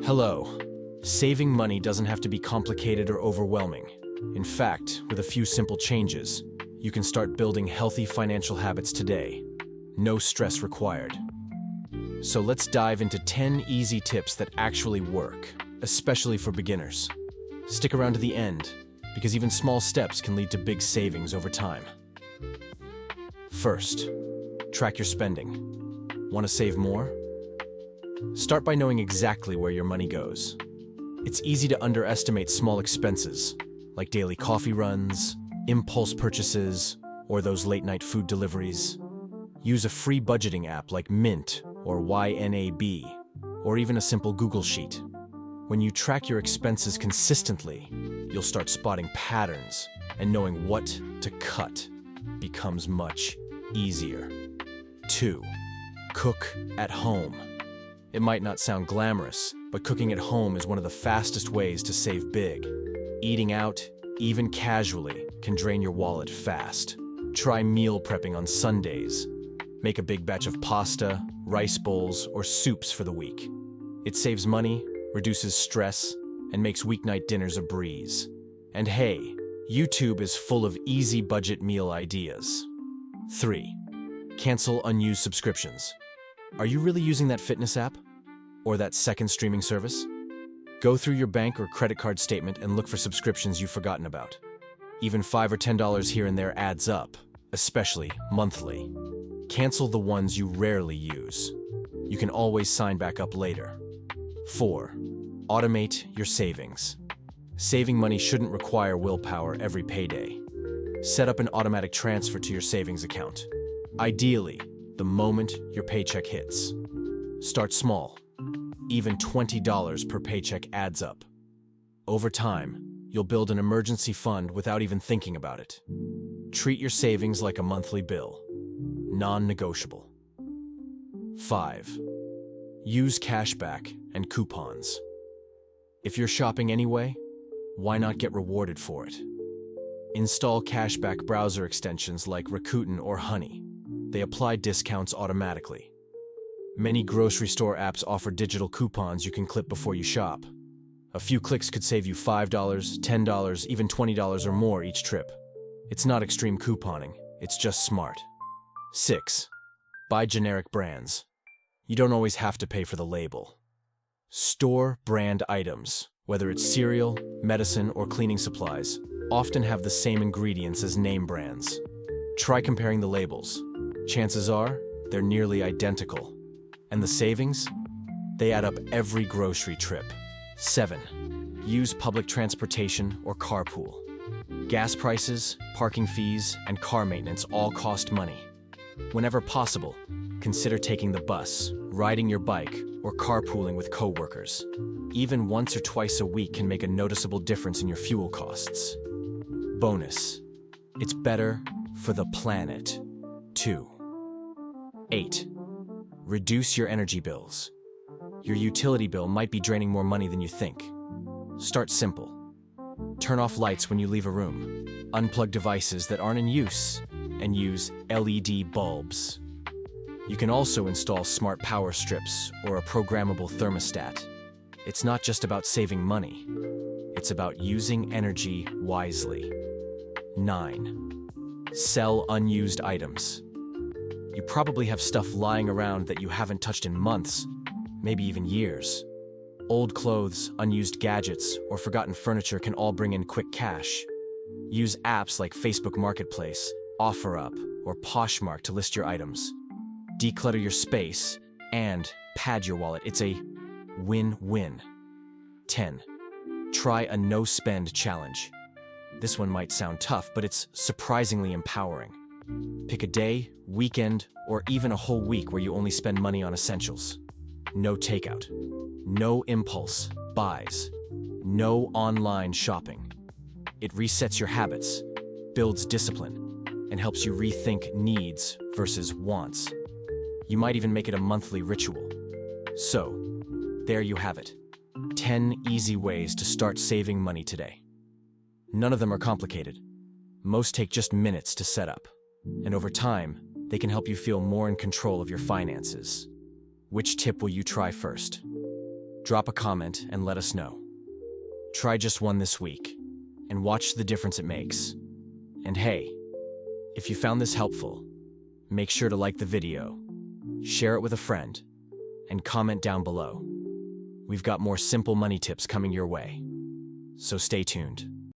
Hello. Saving money doesn't have to be complicated or overwhelming. In fact, with a few simple changes, you can start building healthy financial habits today. No stress required. So let's dive into 10 easy tips that actually work, especially for beginners. Stick around to the end, because even small steps can lead to big savings over time. First, track your spending. Want to save more? Start by knowing exactly where your money goes. It's easy to underestimate small expenses, like daily coffee runs, impulse purchases, or those late-night food deliveries. Use a free budgeting app like Mint or YNAB, or even a simple Google Sheet. When you track your expenses consistently, you'll start spotting patterns, and knowing what to cut becomes much easier. 2. Cook at home. It might not sound glamorous, but cooking at home is one of the fastest ways to save big. Eating out, even casually, can drain your wallet fast. Try meal prepping on Sundays. Make a big batch of pasta, rice bowls, or soups for the week. It saves money, reduces stress, and makes weeknight dinners a breeze. And hey, YouTube is full of easy budget meal ideas. 3. Cancel unused subscriptions. Are you really using that fitness app? Or that second streaming service? Go through your bank or credit card statement and look for subscriptions you've forgotten about. Even $5 or $10 here and there adds up, especially monthly. Cancel the ones you rarely use. You can always sign back up later. 4. Automate your savings. Saving money shouldn't require willpower every payday. Set up an automatic transfer to your savings account. Ideally, the moment your paycheck hits. Start small. Even $20 per paycheck adds up. Over time, you'll build an emergency fund without even thinking about it. Treat your savings like a monthly bill. Non-negotiable. 5. Use cashback and coupons. If you're shopping anyway, why not get rewarded for it? Install cashback browser extensions like Rakuten or Honey. They apply discounts automatically. Many grocery store apps offer digital coupons you can clip before you shop. A few clicks could save you $5, $10, even $20 or more each trip. It's not extreme couponing, it's just smart. 6. Buy generic brands. You don't always have to pay for the label. Store brand items, whether it's cereal, medicine, or cleaning supplies, often have the same ingredients as name brands. Try comparing the labels. Chances are, they're nearly identical. And the savings? They add up every grocery trip. 7. Use public transportation or carpool. Gas prices, parking fees, and car maintenance all cost money. Whenever possible, consider taking the bus, riding your bike, or carpooling with coworkers. Even once or twice a week can make a noticeable difference in your fuel costs. Bonus: it's better for the planet, too. 8. Reduce your energy bills. Your utility bill might be draining more money than you think. Start simple. Turn off lights when you leave a room. Unplug devices that aren't in use, and use LED bulbs. You can also install smart power strips or a programmable thermostat. It's not just about saving money. It's about using energy wisely. 9. Sell unused items. You probably have stuff lying around that you haven't touched in months, maybe even years. Old clothes, unused gadgets, or forgotten furniture can all bring in quick cash. Use apps like Facebook Marketplace, OfferUp, or Poshmark to list your items. Declutter your space and pad your wallet. It's a win-win. 10. Try a no-spend challenge. This one might sound tough, but it's surprisingly empowering. Pick a day, weekend, or even a whole week where you only spend money on essentials. No takeout. No impulse buys. No online shopping. It resets your habits, builds discipline, and helps you rethink needs versus wants. You might even make it a monthly ritual. So, there you have it. 10 easy ways to start saving money today. None of them are complicated. Most take just minutes to set up. And over time, they can help you feel more in control of your finances. Which tip will you try first? Drop a comment and let us know. Try just one this week and watch the difference it makes. And hey, if you found this helpful, make sure to like the video, share it with a friend, and comment down below. We've got more simple money tips coming your way, so stay tuned.